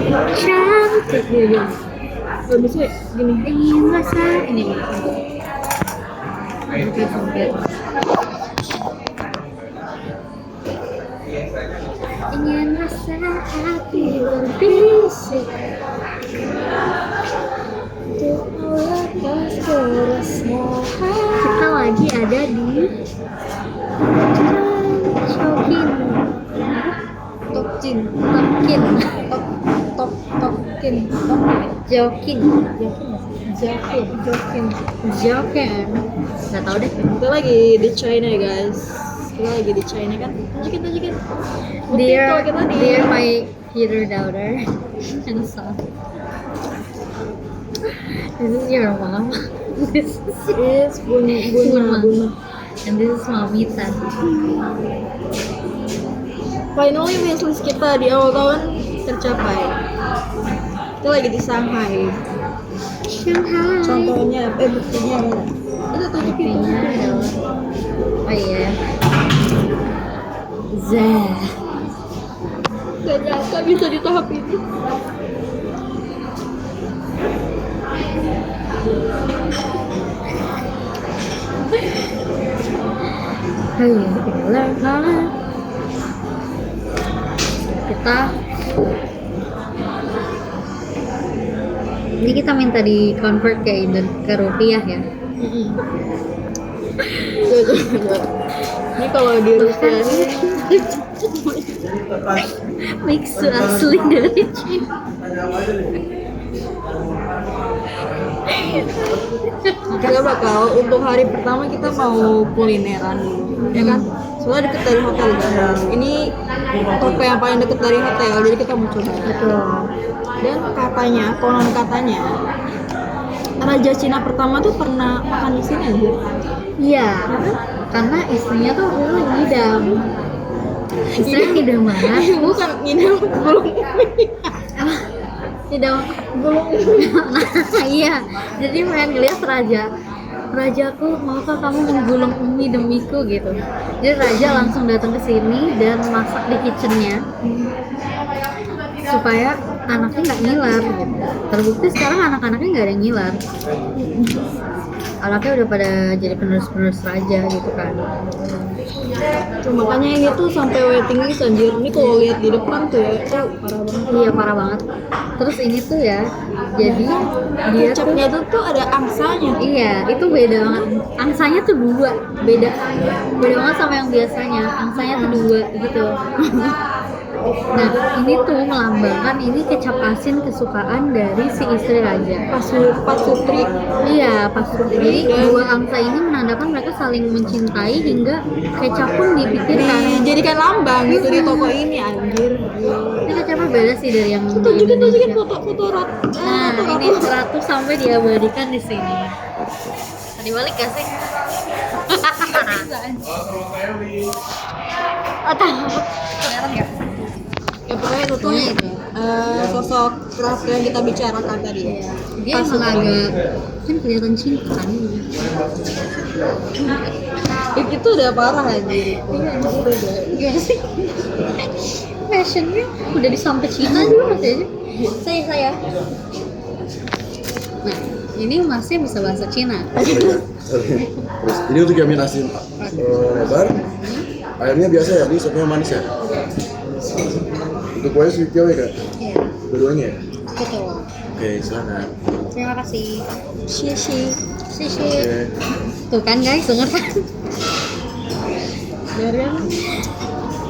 cantik gitu. Gak bisa gini. Ingin rasa ini. Oke, sempit. Ingin rasa hati berbisik. Kita lagi ada di Shokin. Topkin. Topkin. Topkin. Jokin. Jokin. Nggak tahu deh. Kita lagi di China ya guys. Kita lagi di China kan. Tunjukin. Buktiin kalau kita di Dear my Peter daughter and son. This is your mom. This is Bunga. and this is mommy Tan. Finally wishlist kita di awal tahun tercapai. Kita lagi di Shanghai. Shanghai. Contohnya, buktinya mana? Itu tunjukin. Buktinya adalah oh iya. Zah. Gak nyangka bisa di tahap ini. Kita minta di convert ke rupiah ya. Ini kalau di Rusia ini mix asli dari Cina. kita bakal untuk hari pertama kita mau kulineran dulu, ya kan? Soalnya deket dari hotel guys. Ini toko yang paling deket dari hotel, jadi kita mau coba. Dan konon katanya Raja Cina pertama tuh pernah makan di sini aja. Iya, karena istrinya tuh dulu ngidam. Istrinya ngidam banget. Bukan ngidam, belum. Ngidam belum. Iya, jadi pengen ngeliat Rajaku, maukah kamu menggulung umi demiku gitu. Jadi raja langsung datang ke sini dan masak di kitchennya supaya anaknya nggak ngiler gitu. Terbukti sekarang anak-anaknya nggak ada yang ngiler. Anaknya udah pada jadi penerus-penerus raja gitu kan. Tuh, makanya ini tuh sampai waiting list anjir. Ini kalau lihat di depan tuh ya, parah banget. Iya parah banget. Terus ini tuh ya, jadi dia kecapnya tuh ada angsanya. Iya, itu beda banget. Angsanya tuh dua, beda banget sama yang biasanya. Angsanya tuh dua gitu. Nah, ini tuh melambangkan ini kecap asin kesukaan dari si istri raja. Pasutri. Iya, pasutri. Jadi dua angsa ini menandakan mereka saling mencintai hingga kecap pun dipikirkan. Dijadikan lambang gitu di toko ini anjir. Ini kecapnya beda sih dari yang di Tunjukin Indonesia. foto ratu. Nah, ini ratu sampai diabadikan di sini. Tadi balik gak sih? Kelihatan nggak? Ya pokoknya itu tuh sosok ratu yang kita bicarakan tadi. Iya. Dia emang agak kan kelihatan cinta kan. Itu udah parah aja. Iya sih. Fashionnya udah disampai Cina juga masih aja. Saya. Nah, ini masnya bisa bahasa Cina. Terus ini untuk jamin asin lebar. Airnya biasa ya, ini sopnya manis ya. Untuk kuahnya sweet ya kak? Iya. Dua-duanya ya? Betul. Oke, silakan. Terima kasih. Shishi. Oke. Tuh kan guys, denger kan? Biarin.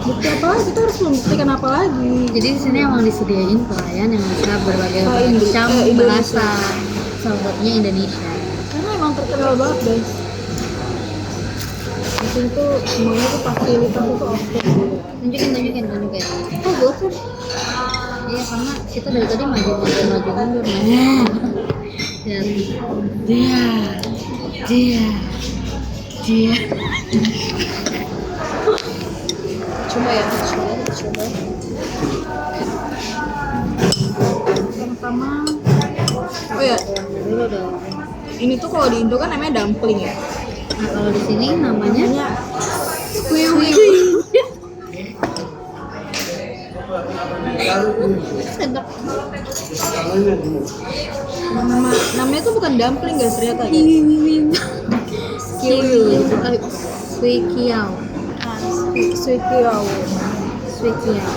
Bukti apa lagi? Kita harus membuktikan apa lagi? Jadi di sini emang disediain pelayan yang bisa berbagai Oh, macam Indonesia. bahasa, salah satunya Indonesia. Karena emang terkenal banget guys. Di sini tuh semuanya tuh fasilitas itu oke. Tunjukin. Oh bosan? Iya karena kita dari tadi maju mundur. Ya. Dia. Coba. Pertama, oh ya, Dulu dong. ini tuh kalau di Indo kan namanya dumpling ya. Nah kalau di sini namanya Squeaky. Enak. Namanya tuh bukan dumpling guys ternyata. Sui kiao. Sweet kiao. Sui kiao.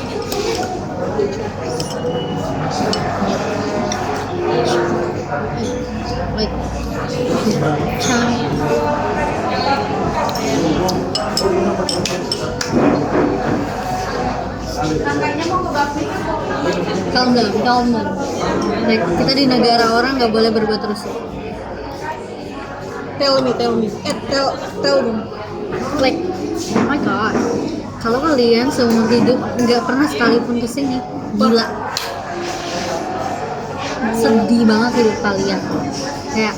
Like Chang. Calm down. Like kita di negara orang nggak boleh berbuat terus. Tell me. Tell me. Like, oh my god. Kalau kalian seumur hidup nggak pernah sekalipun kesini, gila. Sedih banget hidup kalian. Kayak,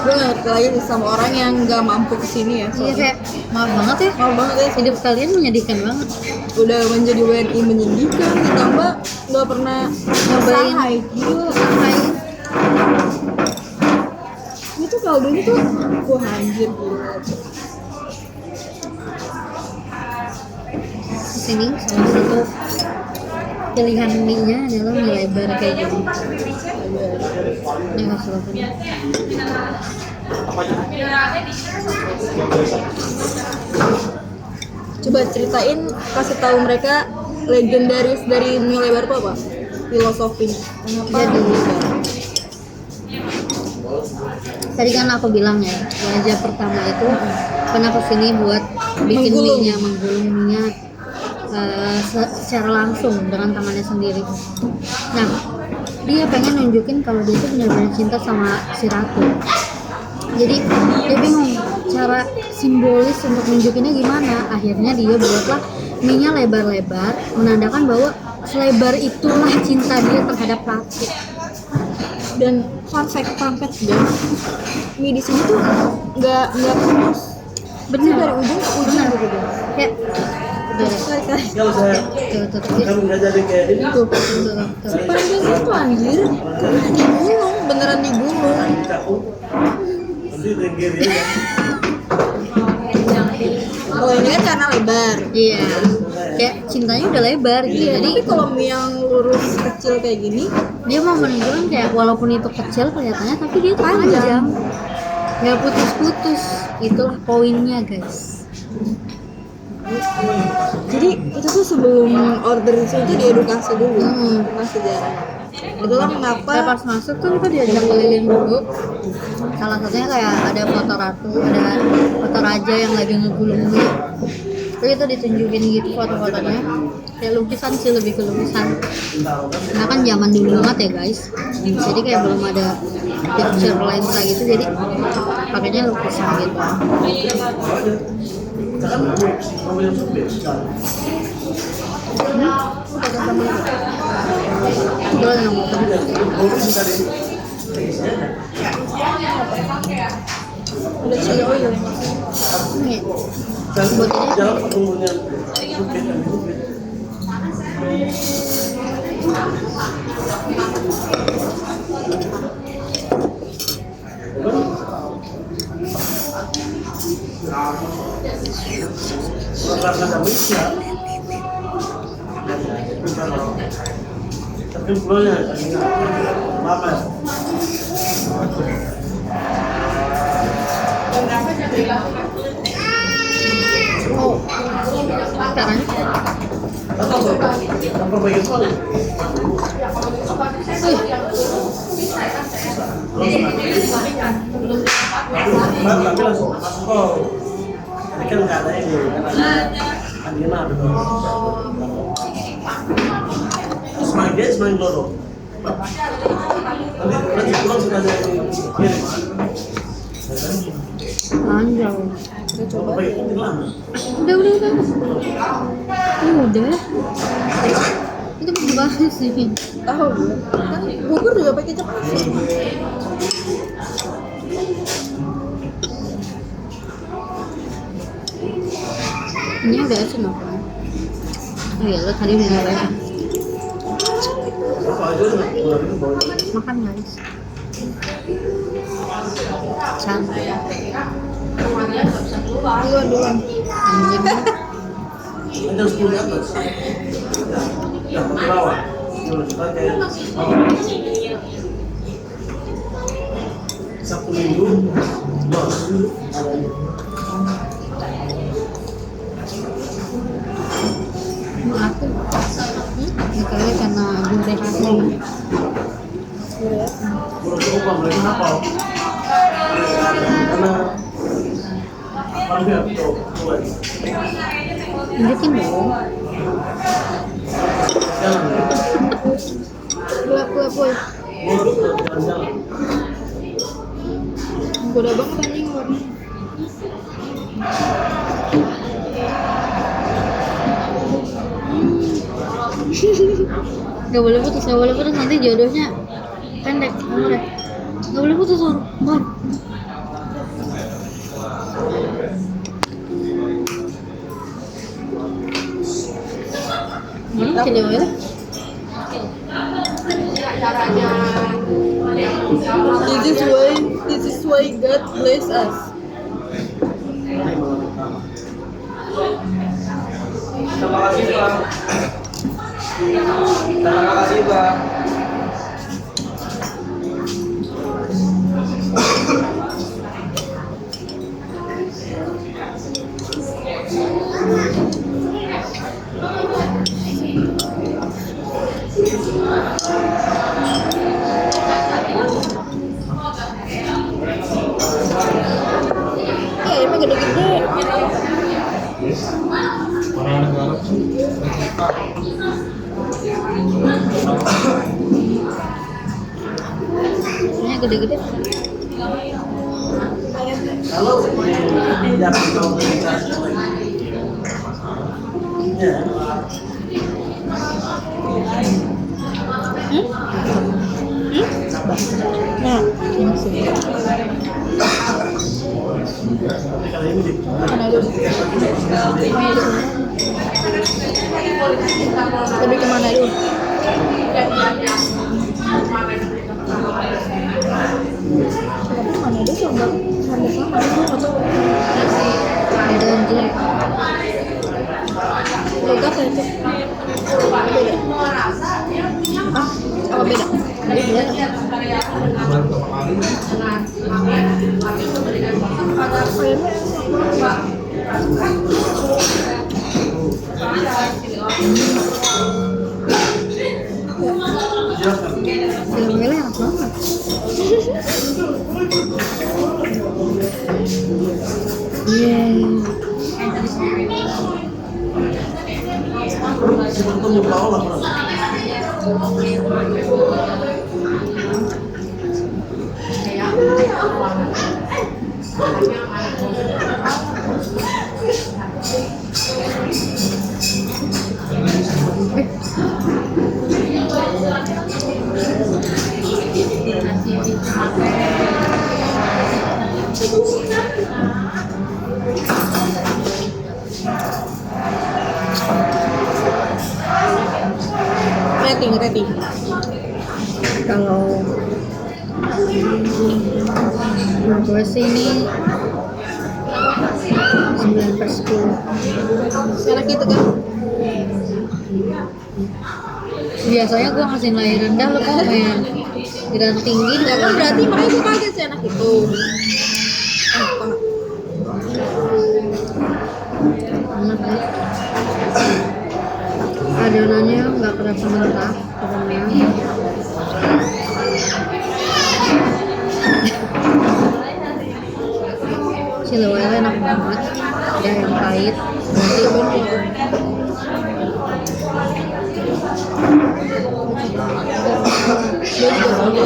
Gue gak ngerti lagi sama orang yang nggak mampu kesini ya. iya kayak maaf banget ya. Maaf banget ya. Hidup kalian menyedihkan banget. Udah menjadi WNI menyedihkan, ditambah nggak pernah Nyobain. Shanghai. Itu kaldunya tuh, wah anjir gila. Sini salah satu pilihan mie-nya adalah mie lebar kayak gini. Ini nggak suka punya. Coba ceritain, kasih tahu mereka legendaris dari mie lebar itu apa? Filosofinya. Kenapa? Jadi, tadi kan aku bilang ya, wajah pertama itu pernah kesini buat bikin Menggulung. mie-nya, menggulung mie-nya secara langsung dengan tangannya sendiri. Nah, dia pengen nunjukin kalau dia tuh benar-benar cinta sama si ratu. Jadi dia bingung cara simbolis untuk nunjukinnya gimana. Akhirnya dia buatlah mie-nya lebar-lebar, menandakan bahwa selebar itulah cinta dia terhadap ratu. Dan fun fact guys, mie di sini tuh nggak putus. Bener. Dari ujung ke ujung gitu deh. Kayak udah deh. Tarik. Tuh. Sepanjang itu anjir, digulung, beneran digulung. Kalau ini kan karena lebar. Iya. Kayak cintanya udah lebar gitu. Jadi Tapi kalau mie yang lurus kecil kayak gini, dia mau menunjukkan kayak walaupun itu kecil kelihatannya tapi dia tuh panjang. Nggak putus-putus. Itulah poinnya, guys. jadi itu tuh sebelum order itu diedukasi dulu tentang sejarah. Itulah Kayak mengapa pas masuk tuh kita diajak keliling dulu. Salah satunya kayak ada foto ratu, ada foto raja yang lagi ngegulung mie. Terus itu ditunjukin gitu foto-fotonya. Kayak lukisan sih, lebih ke lukisan. Nah kan zaman dulu banget ya guys. Jadi kayak belum ada picture lensa gitu, jadi pakainya lukisan gitu. Boleh yang mau ada chili oil. ini buat ini sekarang Tapi langsung masuk kok. Ini kan nggak ada ini, kan gimana betul? Semakin dorong. Nanti pulang sudah ada yang kirim. panjang. Kita coba. Bapak itu lama. Udah. Itu dibahas sih. Tahu gue. Kan bubur juga pakai kecap asin. Ini udah asin apa? Oh iya, lo tadi udah nyobain. Bapak aja udah itu bawa. Makan guys. Santai. Duluan. Anjing. Ada 10 di atas. ke bawah. Pakai Sabtu Minggu, Aku kali karena gurih hati. buruk upah mereka apa? Karena hampir tuh. Tunjukin dong. Jalan ya. Pula. Buruk jalan-jalan. Goda banget anjing warnanya. Gak boleh putus nanti jodohnya pendek umurnya. Gak boleh putus Bang. Mana kecil ya? This is why God bless us. Terima kasih Bang. Terima kasih Bang. Emang gede-gede. Ini gede-gede. Kalau tidak tahu ya. Nah, Ini sih. Kali ini mana dulu? Lebih kemana dulu? Tapi mana dulu sambal sama atau Ada yang jelek. logat ya itu? Beda. Ah, apa beda? Film lele enak banget. sebetulnya bawah lah. Rating. Kalau menurut gue sih ini 9/10. Enak gitu kan? Biasanya gue ngasih nilai rendah, lo kok main dan tinggi Ya kan berarti makanya gue kaget sih enak itu. Apa? enak ya. Adonannya nggak kerasa mentah, pokoknya. Cilewele enak banget, ada yang pahit. Dia juga sama.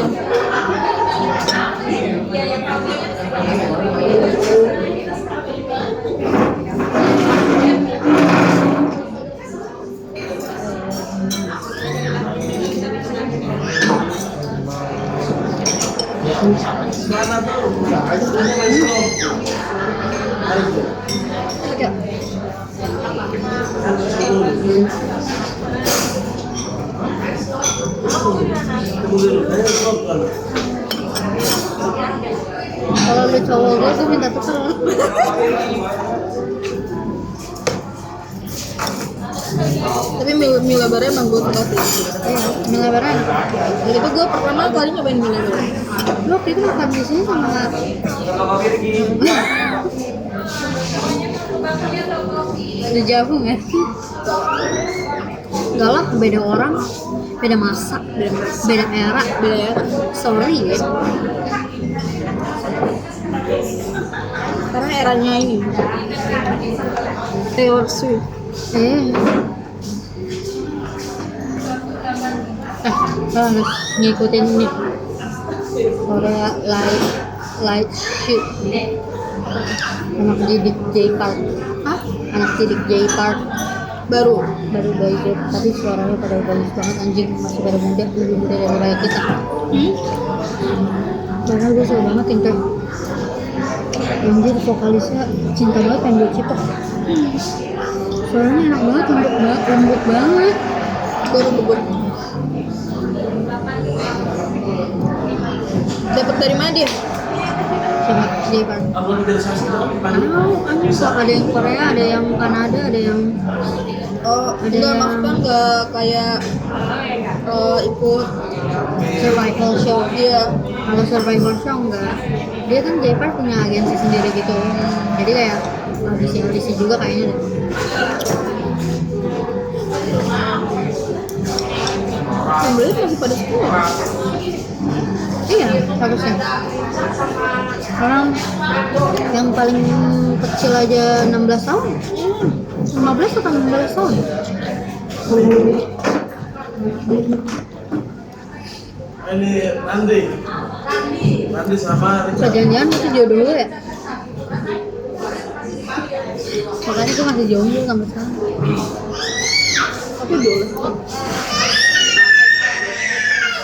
Ya. Kalau lu cowok gue minta tuker. Tapi Tapi mie lebarnya emang gue suka sih. Mie lebaran. Jadi itu gue pertama kali nyobain mie lebar. Lu waktu itu makan di sini sama udah jauh nggak sih? Enggak lah, beda orang, beda masa, beda era, sorry ya. Karena eranya ini Taylor Swift. Lo harus ngikutin nih Korea light shoot anak didik J Park. Hah? Anak didik J Park Baru. baru belajar tapi suaranya pada bagus banget, anjing, masih pada muda, lebih muda daripada kita. Karena gue suka banget Tinker. Anjir, vokalisnya cinta banget yang gue cipok. Suaranya enak banget, lembut banget. Baru bubur. Dapat dari mana dia? Sama J Park. Tahu, kok ada yang Korea, ada yang Kanada, ada yang Oh, Ada enggak, yang- maksudnya enggak kayak ikut survival show. dia. Kalau survival show enggak, dia kan J Park punya agensi sendiri gitu, jadi kayak audisi juga kayaknya deh. Yang beli masih pada sekolah. Iya, harusnya. Orang yang paling kecil aja 16 tahun. 15 atau 16 tahun. Ini Nandi sama Jangan-jangan itu jodoh lu ya? Makanya gue masih jomblo sampai sekarang. Aku dulu.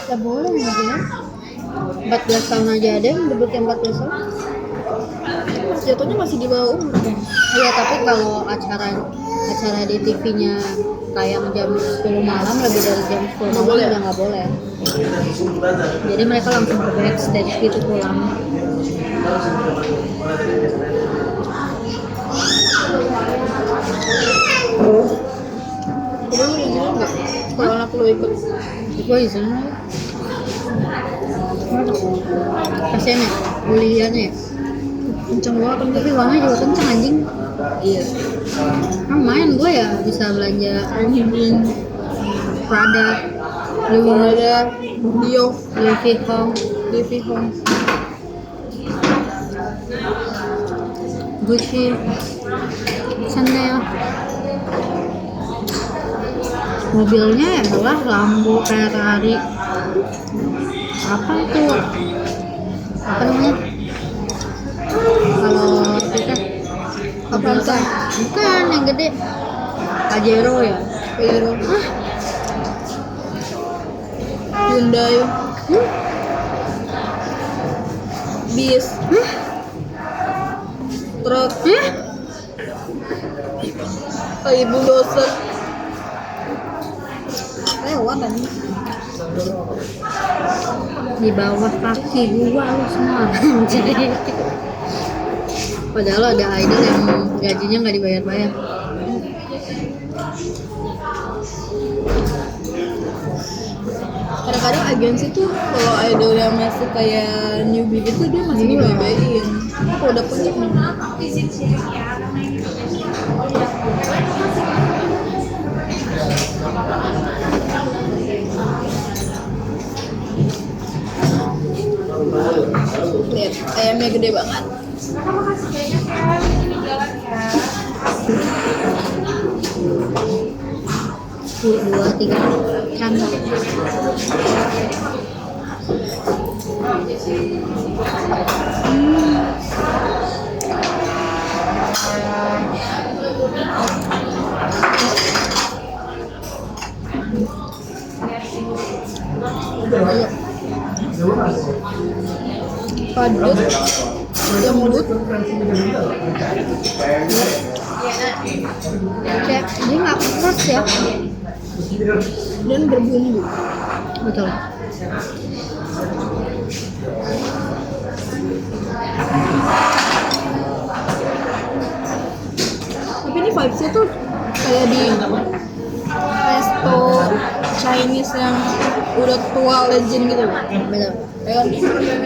Ya boleh nggak ya? 14 tahun aja ada yang debutnya 14 tahun. Jatuhnya masih di bawah umur kan? Iya, tapi kalau acara di TV-nya tayang jam 10 malam, lebih dari jam 10 malam boleh. udah nggak boleh. Jadi mereka langsung ke backstage gitu pulang. Udah lu izin enggak? Kalau anak lu ikut. Gue izin lah. Kasian ya, kuliahnya ya. Kenceng banget, tapi uangnya juga kenceng anjing. Iya. Kan main gue ya bisa belanja Prada, Ada Dior, Louis Vuitton, Levi Home. Gucci, Chanel. Mobilnya ya adalah Lambo, Ferrari. Apa itu? Apa namanya? Kalau kita Avanza. bukan yang gede. Pajero ya. Pajero. Hyundai. Bis. Truk. Kayak bulldozer. Lewat kan? Di bawah kaki gua lu semua. Jadi padahal ada idol yang gajinya nggak dibayar-bayar. Kadang-kadang agensi tuh kalau idol yang masih kayak newbie gitu dia masih dibayar-bayarin. Kalau udah punya lihat ayamnya gede banget. Dua tiga kan. Padat, lembut, Kayak dia nggak keras ya. dan berbumbu. Betul. Tapi ini vibes-nya tuh kayak di resto Chinese yang udah tua legend gitu loh. Betul. Ya kan?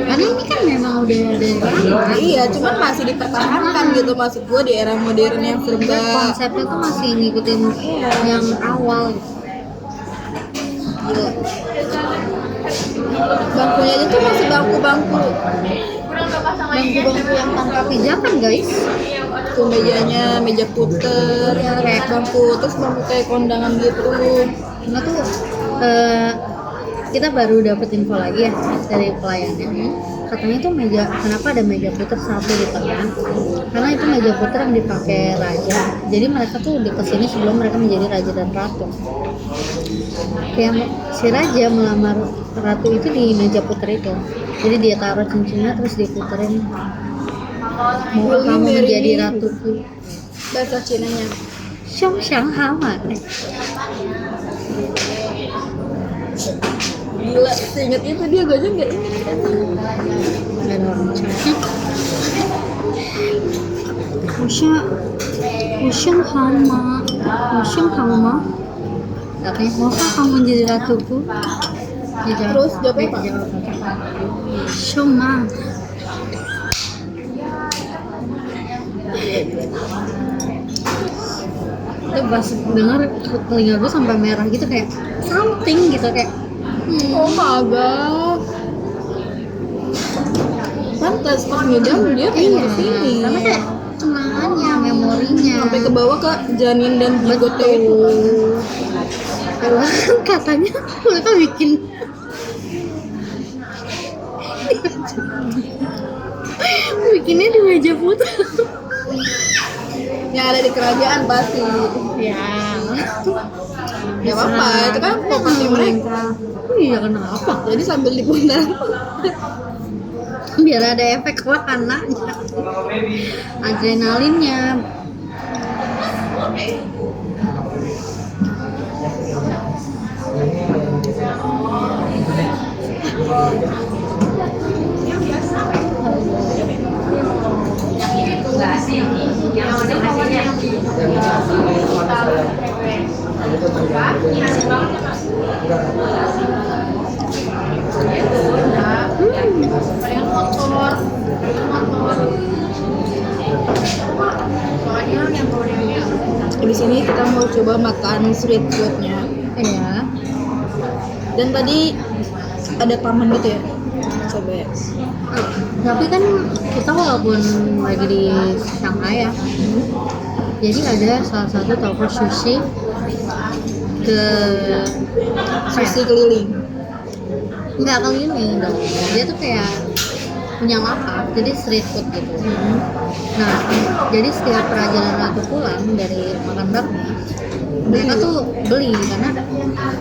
Karena ini kan memang udah dari lama. Iya, cuman masih dipertahankan gitu, maksud gue di era modern yang serba Konsepnya tuh masih ngikutin yang awal. gila. Bangkunya aja tuh masih bangku-bangku Bangku-bangku yang tanpa pijakan guys. tuh, mejanya meja puter ya, kayak bangku, terus bangku kayak kondangan gitu. Nah tuh kita baru dapet info lagi ya dari pelayannya. Katanya tuh meja, kenapa ada meja puter satu di tengah? Karena itu meja puter yang dipakai raja. Jadi mereka tuh udah kesini sebelum mereka menjadi raja dan ratu. Kayak si raja melamar ratu itu di meja puter itu. Jadi dia taruh cincinnya terus diputerin. Mau kamu menjadi ratuku. Bahasa Cinanya. Xiong xiang hama. Gila, seinget itu dia gue aja nggak inget kan. Nggak ada orang Cina. Wusheng hama. Wusheng hama. Katanya, maukah kamu menjadi ratuku? Terus jawabnya apa? Xiong ma. Itu pas denger telinga gue sampai merah gitu, kayak something gitu, kayak Oh my god. Pantas pas ngedam dia pengen kesini. karena kayak kenangannya, memorinya Sampai ke bawah ke janin dan jigotnya itu. Karena katanya mereka bikin bikinnya di meja putih. Yang ada di kerajaan pasti. Ya Gak apa-apa, itu kan fokusnya mereka. Iya, kenapa? Jadi sambil dipundar. Biar ada efek wahananya, adrenalinnya. Di sini kita mau coba makan street foodnya. Iya. Dan tadi ada taman gitu ya. Coba ya. Tapi kan kita walaupun lagi di Shanghai ya, jadi ada salah satu toko sushi ke Sushi keliling. nggak keliling dong, dia tuh kayak punya lapak, jadi street food gitu. Nah, jadi setiap raja dan ratu pulang dari makan bakmi, mereka tuh beli, karena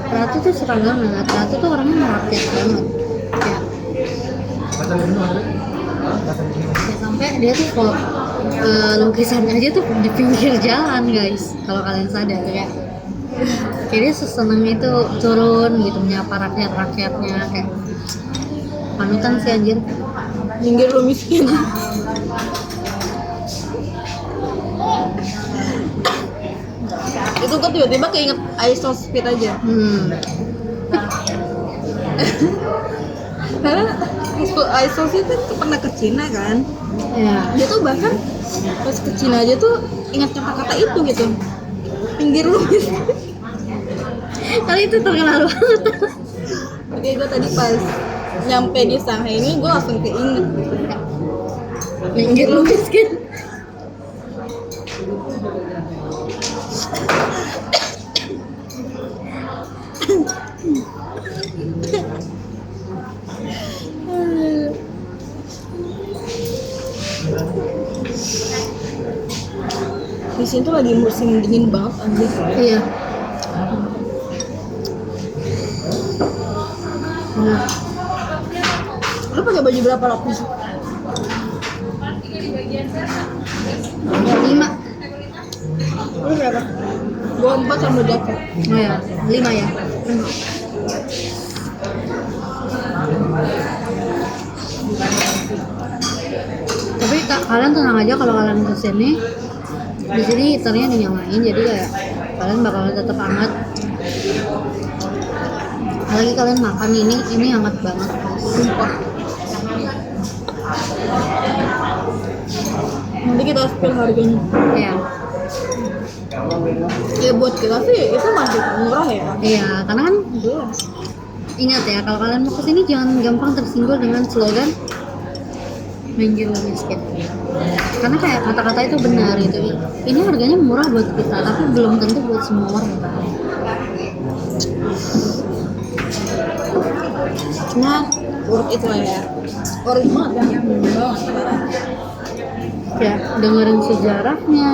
ratu tuh suka banget. Ratu tuh orangnya merakyat banget, kayak ya, sampai dia tuh kalau lukisannya aja tuh di pinggir jalan guys, kalau kalian sadar kayak dia seseneng itu turun gitu menyapa rakyatnya, kayak panutan sih anjir. Minggir lu miskin. Itu gue tiba-tiba keinget Isospeed aja. Karena Isospeed itu pernah ke Cina kan. Ya. Dia tuh bahkan pas ke Cina aja tuh ingat kata-kata itu gitu. Pinggir lu miskin. Kali itu terkenal banget. Oke, gue tadi pas nyampe di Shanghai ini gue langsung keinget gitu. Minggir lu miskin. Di sini tuh lagi musim dingin banget anjir. Iya. Nah, Lu pakai baju berapa lapis? 5. Lu berapa? Gua 4 sama jaket. Oh ya, 5 ya. Tapi kalian tenang aja, kalau kalian kesini, di sini heaternya dinyalain, jadi kayak kalian bakalan tetap hangat Apalagi kalian makan ini hangat banget. Sumpah. Nanti kita spill harganya. Ya, Ya buat kita sih itu masih murah ya. iya, karena kan ingat ya, kalau kalian mau kesini jangan gampang tersinggol dengan slogan minggir lo miskin. Karena kayak kata-kata itu benar gitu. Ini harganya murah buat kita, tapi belum tentu buat semua orang. Cuma worth it lah ya. Worth it banget kan? Banget. Ya, dengerin sejarahnya.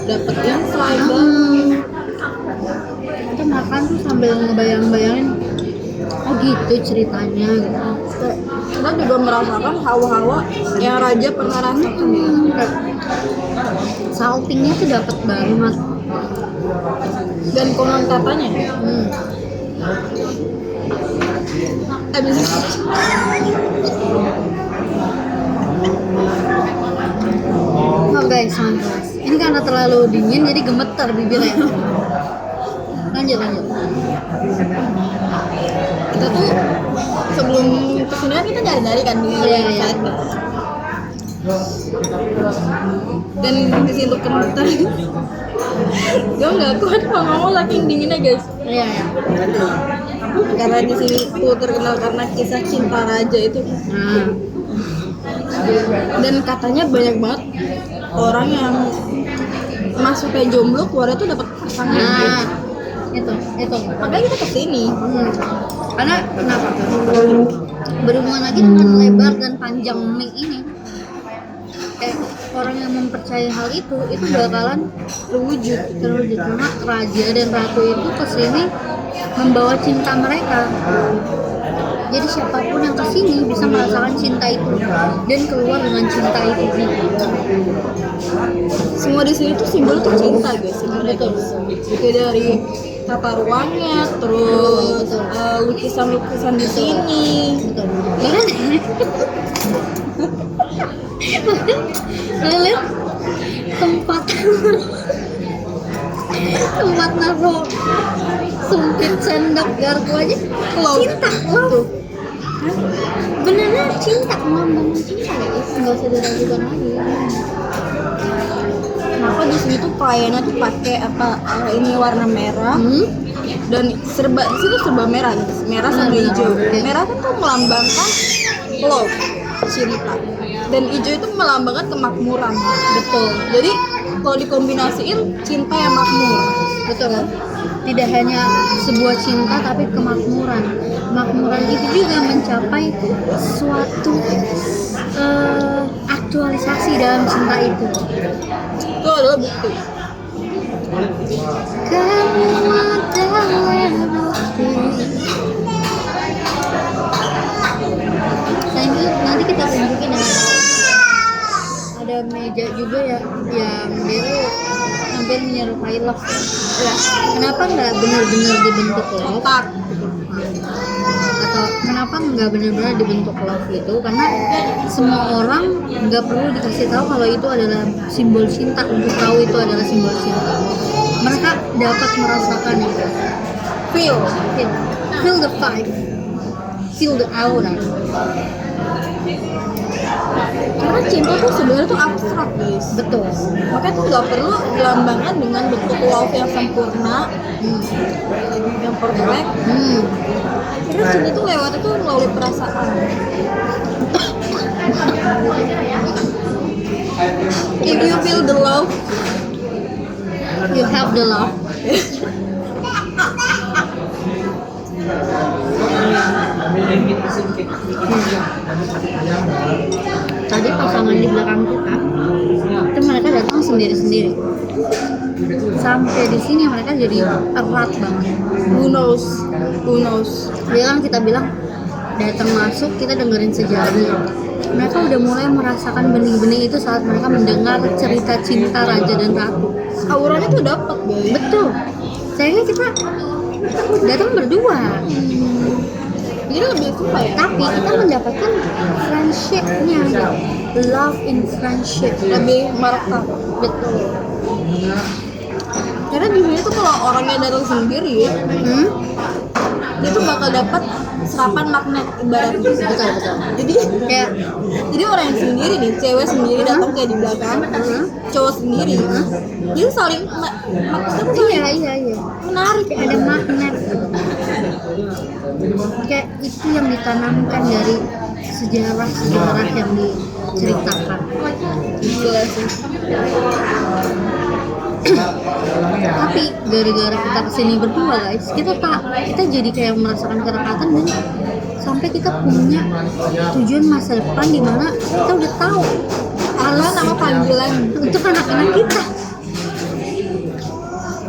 Dapat insight banget. Kita makan tuh sambil ngebayang-bayangin, oh gitu ceritanya gitu. Kita juga merasakan hawa-hawa yang Raja pernah rasakan ya. Saltingnya tuh dapat banget. Dan konon katanya abis itu Oh guys, santai. Ini karena terlalu dingin jadi gemetar bibirnya. Lanjut. kita tuh sebelum kesini kan kita nyari-nyari kan di Iya. website kan. Dan di situ gemetar. Gue nggak kuat ngomong lagi dinginnya guys. Iya. Karena di sini tuh terkenal karena kisah cinta raja itu. Nah, Dan katanya banyak banget orang yang masuk kayak jomblo keluarnya tuh dapat pasangan. nah, itu. Makanya kita kesini. Karena kenapa? Berhubungan lagi dengan lebar dan panjang mie ini. Orang yang mempercayai hal itu bakalan terwujud karena raja dan ratu itu kesini membawa cinta mereka. Jadi siapapun yang kesini bisa merasakan cinta itu dan keluar dengan cinta itu. Semua di sini tuh simbol tuh cinta guys sebenarnya. Kayak dari tata ruangnya, terus lukisan-lukisan di sini. Lihat tempat naruh sumpit sendok garpu aja cinta, wow. Beneran cinta, ngomong cinta guys, nggak usah diragukan lagi. Kenapa di sini tuh pelayannya tuh pakai apa? Ini warna merah. Dan serba di situ serba merah guys. Merah sama hijau. Merah kan tuh melambangkan love, cinta. Dan hijau itu melambangkan kemakmuran. Betul. Jadi kalau dikombinasiin cinta yang makmur. Betul. Tidak hanya sebuah cinta tapi kemakmuran. Kemakmuran itu juga mencapai suatu aktualisasi dalam cinta itu. Itu adalah bukti. Kamu adalah bukti. Nanti kita tunjukin ya. Ada meja juga ya yang dia tuh hampir menyerupai love. Ya. Kenapa nggak benar-benar dibentuk love? Atau kenapa nggak benar-benar dibentuk love itu? Karena semua orang nggak perlu dikasih tahu kalau itu adalah simbol cinta untuk tahu itu adalah simbol cinta. Mereka dapat merasakan itu. Feel the vibe, feel the aura. Karena cinta tuh sebenarnya tuh abstrak guys. Betul. Makanya tuh nggak perlu dilambangkan dengan bentuk love yang sempurna, yang perfect. Karena cinta tuh lewatnya tuh melalui perasaan. If you feel the love, You have the love. Tadi pasangan di belakang kita itu mereka datang sendiri-sendiri. Sampai di sini mereka jadi erat banget. who knows? Dia kan kita bilang datang masuk kita dengerin sejarahnya. Mereka udah mulai merasakan benih-benih itu saat mereka mendengar cerita cinta raja dan ratu. Auranya tuh dapat guys. Betul. Sayangnya kita datang berdua. Jadi lebih suka ya. Tapi kita mendapatkan friendship-nya, love in friendship. Lebih merekam. Betul. Karena di sini tuh kalau orangnya datang sendiri, dia tuh bakal dapat serapan magnet ibaratnya. Betul. Jadi orang yang sendiri nih, cewek sendiri datang kayak di belakang, cowok sendiri, dia saling Iya. menarik. Kayak ada magnet. Kayak itu yang ditanamkan dari sejarah yang diceritakan. Gila sih. Tapi gara-gara kita kesini berdua guys, kita jadi kayak merasakan kedekatan dan sampai kita punya tujuan masa depan di mana kita udah tahu Karena nama panggilan untuk anak-anak kita.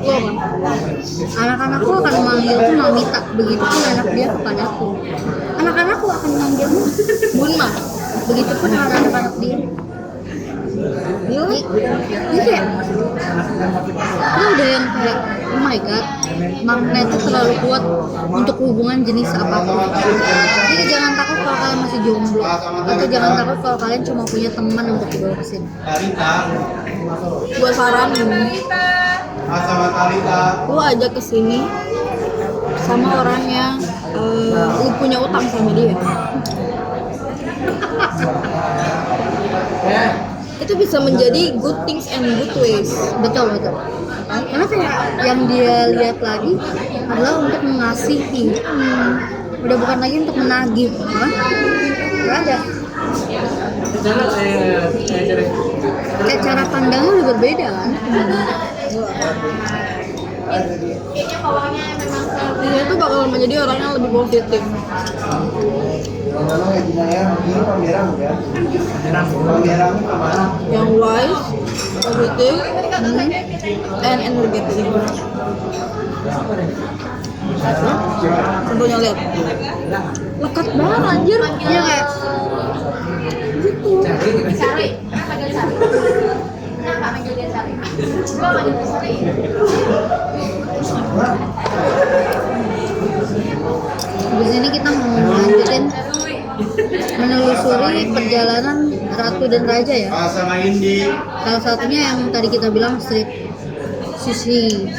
lo apa? Anak-anakku akan memanggilku Mamita, begitupun anak dia kepadaku. Anak-anakku akan memanggilmu Bunma, begitupun anak-anak dia. Jadi kayak kita udah yang kayak oh my god, magnet itu terlalu kuat untuk hubungan jenis apapun. Jadi jangan takut kalau kalian masih jomblo, atau jangan takut kalau kalian cuma punya teman untuk dibawa ke sini. Gue saranin lu ajak ke sini sama orang yang lu punya utang sama dia. Itu bisa menjadi good things and good ways. Betul. Karena kayak yang dia lihat lagi adalah untuk mengasihi, udah bukan lagi untuk menagih, kan? Gak ada. Kayak cara pandangnya udah berbeda kan? Dia tuh bakal menjadi orang yang lebih positif, yang wise, positif, and energetic. Contohnya lihat, lekat banget anjir. Iya kayak Gitu. Di sini kita mau lanjutin menelusuri perjalanan Ratu dan Raja ya. Salah satunya yang tadi kita bilang street sushi.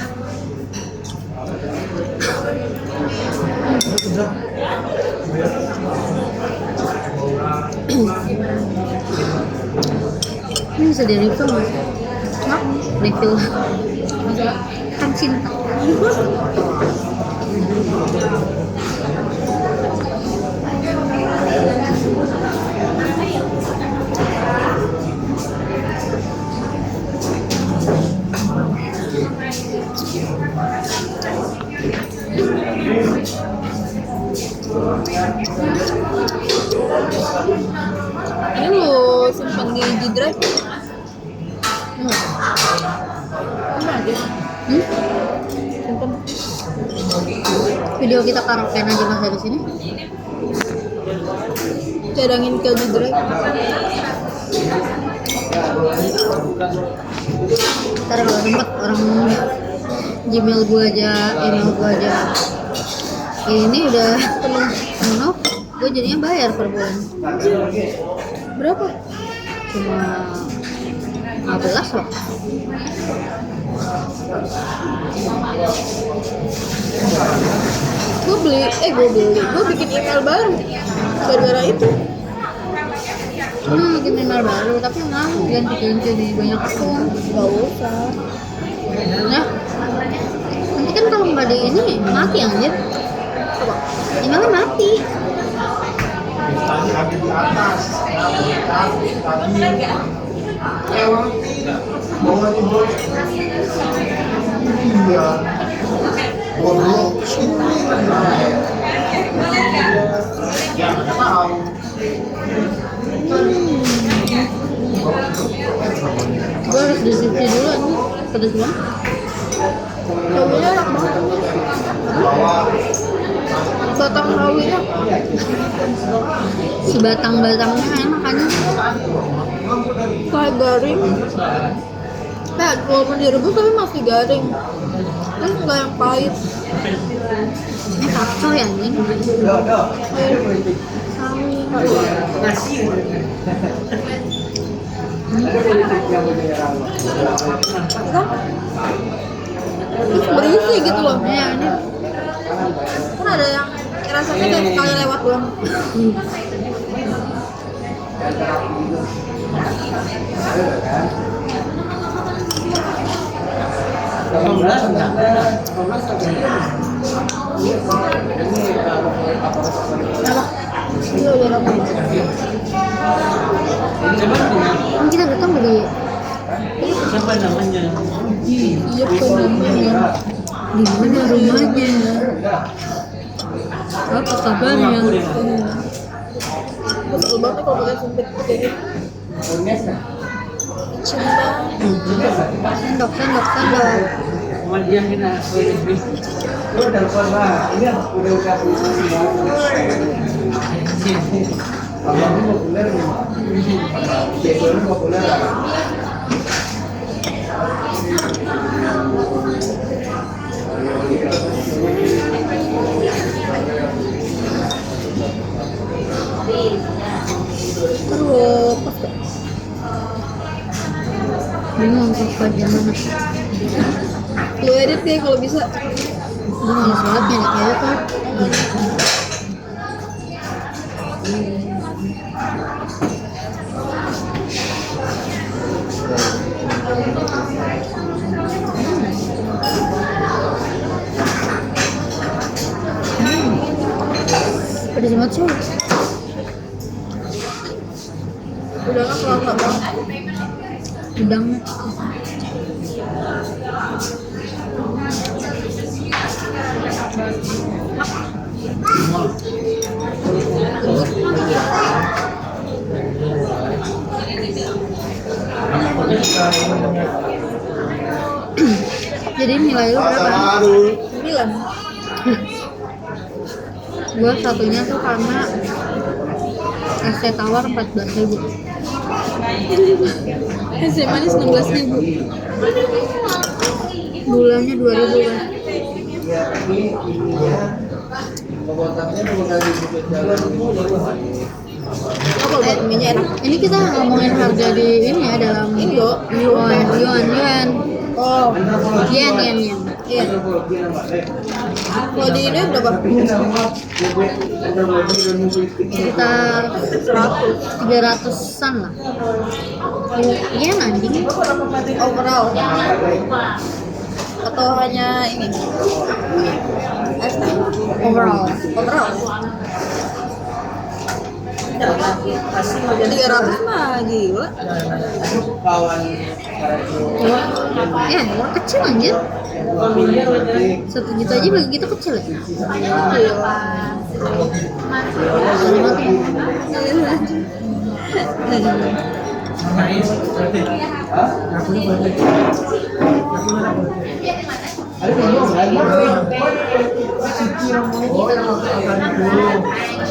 Ini bisa di-refill nggak sih? Hah? Refill kan cinta. Ini lo simpan di G-Drive. Simpan. Video kita karaokean aja mas dari sini. Cadangin ke G-Drive. Ntar kalau sempet orang Gmail gua aja, email gua aja ini udah penuh, gua jadinya bayar per bulan. Berapa? Cuma 15 loh. Gue bikin email baru gara-gara itu. Bikin email baru tapi nggak ganti di banyak akun. Gak usah. Nah, nanti kan kalau nggak ada ini mati anjir. Emailnya mati. Gue harus dicuci dulu nih, pedes banget. Sawinya enak banget. Batang sawinya. Si batang-batangnya enak kan? Kayak garing. Walaupun direbus tapi masih garing. Kan nggak yang pahit. Ini kacau ya anjing. Terus berisi gitu loh. Ya ini Kan ada yang rasanya kayak sekali lewat doang. Iya, udah lama. Kan kita datang dari Siapa namanya? Iya, namanya. di mana rumahnya, apa kabarnya. Betul banget kalau pakai sumpit kayak gitu. Cinta. Sendok. Cuma dia kena. Lu telepon lah. Ini udah Abang populer nih. Ini populer. Terus Bingung pas bagian mana. lu edit ya kalau bisa. Gue nggak sholatnya nih kayak kan. Pedas banget sih. Udah kan kelapa banget. Udangnya. Jadi nilai lu berapa? 9. Gue satunya tuh karena es teh tawar 14.000. Es manis 16.000. Bulannya 2.000 kan. Apa buat minyak enak? Ini kita ngomongin harga di ini ya dalam Indo. yuan. Oh, Yen. iya. Kalau di ini berapa? Sekitar 300-an lah. Yen anjing. Overall. Atau hanya ini? Overall. Overall. 300 mah gila. Ya, kecil anjir. 1 juta aja bagi kita kecil ya.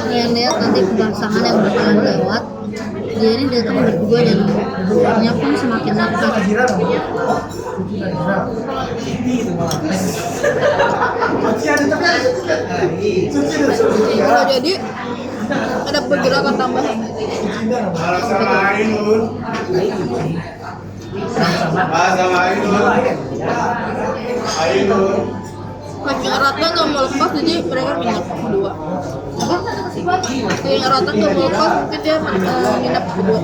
Yang lihat nanti pasangan yang bakalan lewat, dia ini datang berdua dan umurnya pun semakin dekat. Kalau jadi ada pergerakan tambahan. Kakinya rata nggak mau lepas jadi mereka nginep berdua. Apa? Kakinya rata nggak mau lepas jadi dia nginep berdua.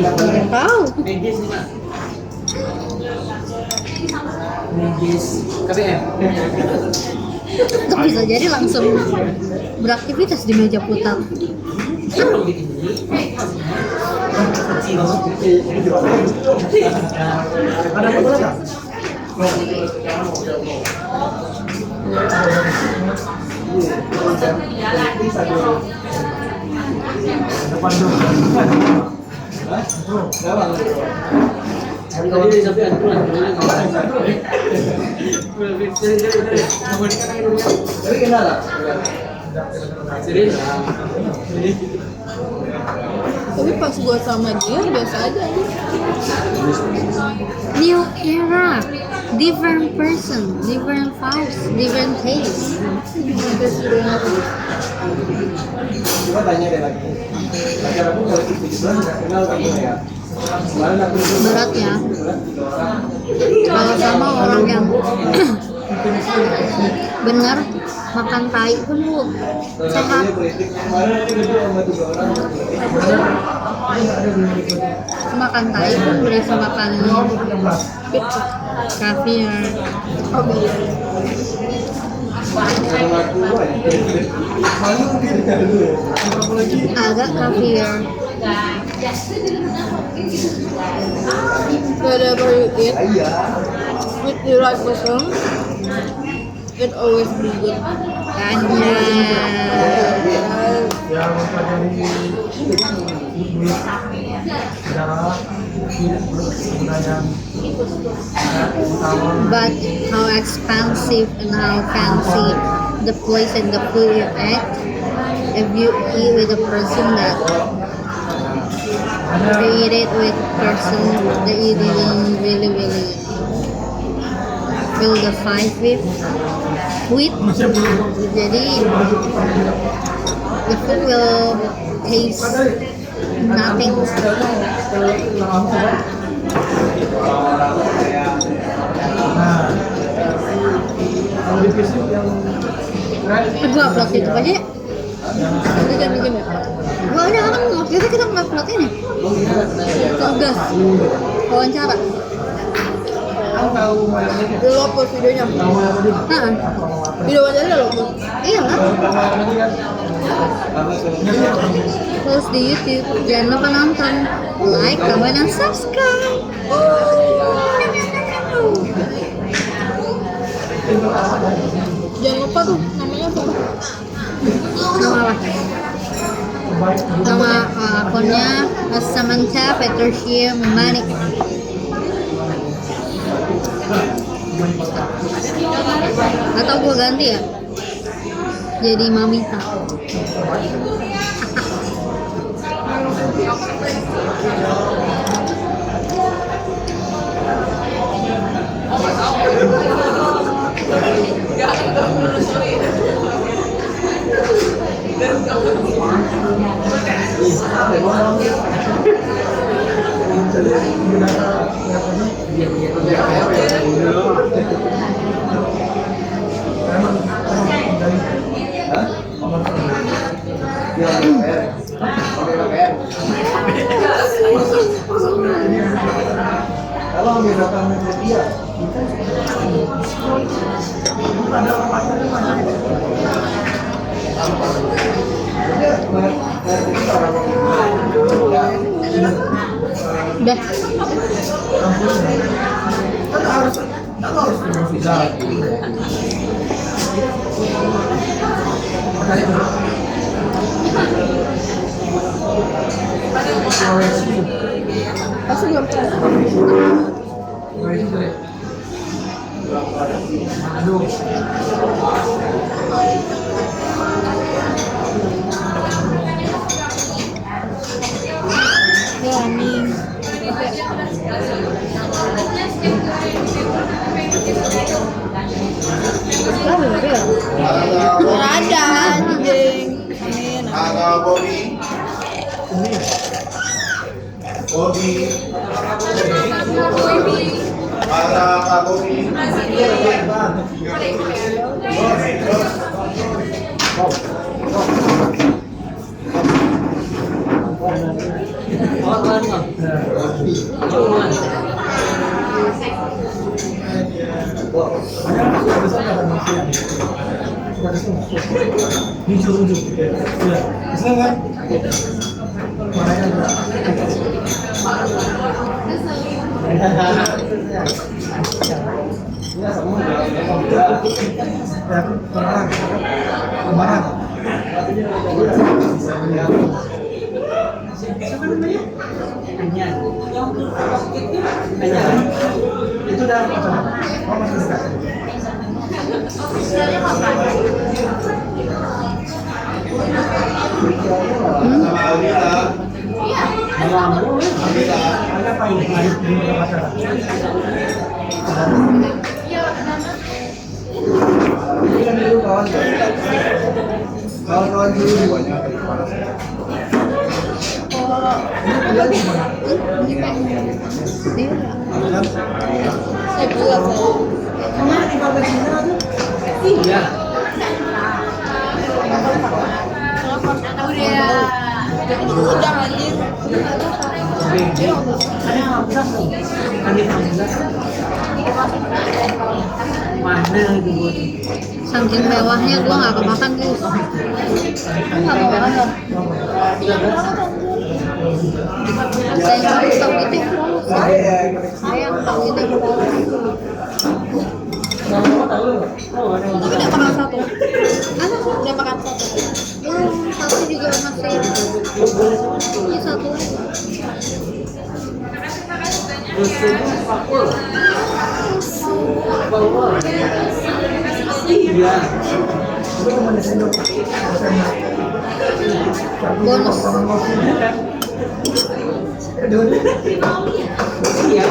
Nggak tahu. Medis KBM. Itu bisa jadi langsung beraktivitas di meja putar. Tadi sampai aturan. Tapi kenal lah. Serius. Tapi pas gua sama dia biasa aja. New era, different person, different vibes, different taste. Coba tanya deh lagi. Pacar aku kalau 17 udah kenal kamu ya? berat ya. Kalau sama orang yang benar makan tai pun bu sehat. Makan tai pun berasa makan kaviar. Agak kaviar. Whatever you eat with the right person, it always be good. Yang mempelajari sejarah budaya But how expensive and how fancy the place and the food you eat, if you eat with a person that created with person that you didn't really feel the vibe with, jadi the food will taste nothing. kalau di fisik yang Gua upload YouTube aja ya. Bikin ya. Gua ada kan waktu itu kita upload ini tugas wawancara. Di lo post videonya. Nah, Video aja lo post. iya lah. Post di YouTube. Jangan lupa nonton, like, comment, dan subscribe. Jangan lupa tuh namanya apa? Nama apa? Nama akunnya Samantha Petersia Manik. Atau gue ganti ya jadi Mamita. kalau membedakan media ada Udah. Pasti belum tahu. aduh Ya nih. Ada anjing. Amin. Agak Bobby. Bobby. Para Kak Bobby. itu udah masih dekat. Ada apa ini? Di pacaran. Kan dulu kawan-kawan dulu banyak. Iya. Udah anjir. Mana itu buat? Saking mewahnya gua nggak kemakan guys. Nggak mau makan dong. Sayang tahu itu terus. Sayang tahu itu terus. Udah makan satu. Udah makan satu. Belum, satu juga masih. Ini satu. Iya. Bonus. Iya.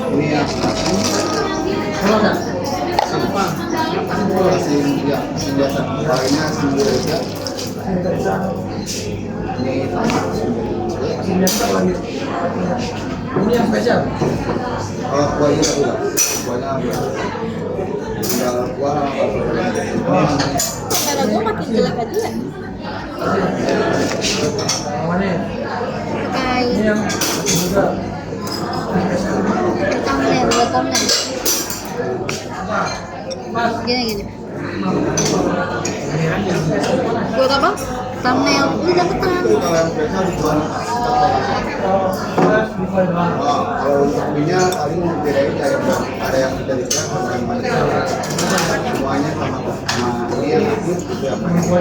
Ini yang asin ya, asin biasa. Lainnya asin biasa. Ini yang spesial. Kalau kuahnya udah, kuahnya udah. Tinggal kuah. Kamera gua makin jelek aja ya. Mana? Pakai Ini yang juga. thumbnail, buat thumbnail. Gini. Buat apa? Thumbnail, udah dapetan. Itu kalau yang spesial dijual. Kalau untuk minyak paling bedain ada yang dari ikan, ada yang manis. Semuanya sama ini yang itu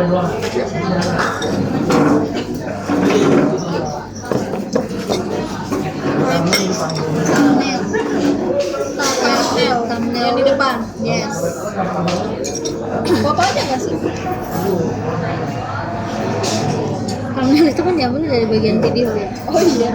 apa? Ya. Thumbnail. Thumbnail Yang di depan. Yes. Foto aja nggak sih? Thumbnail itu kan diambil dari bagian video ya. Oh iya.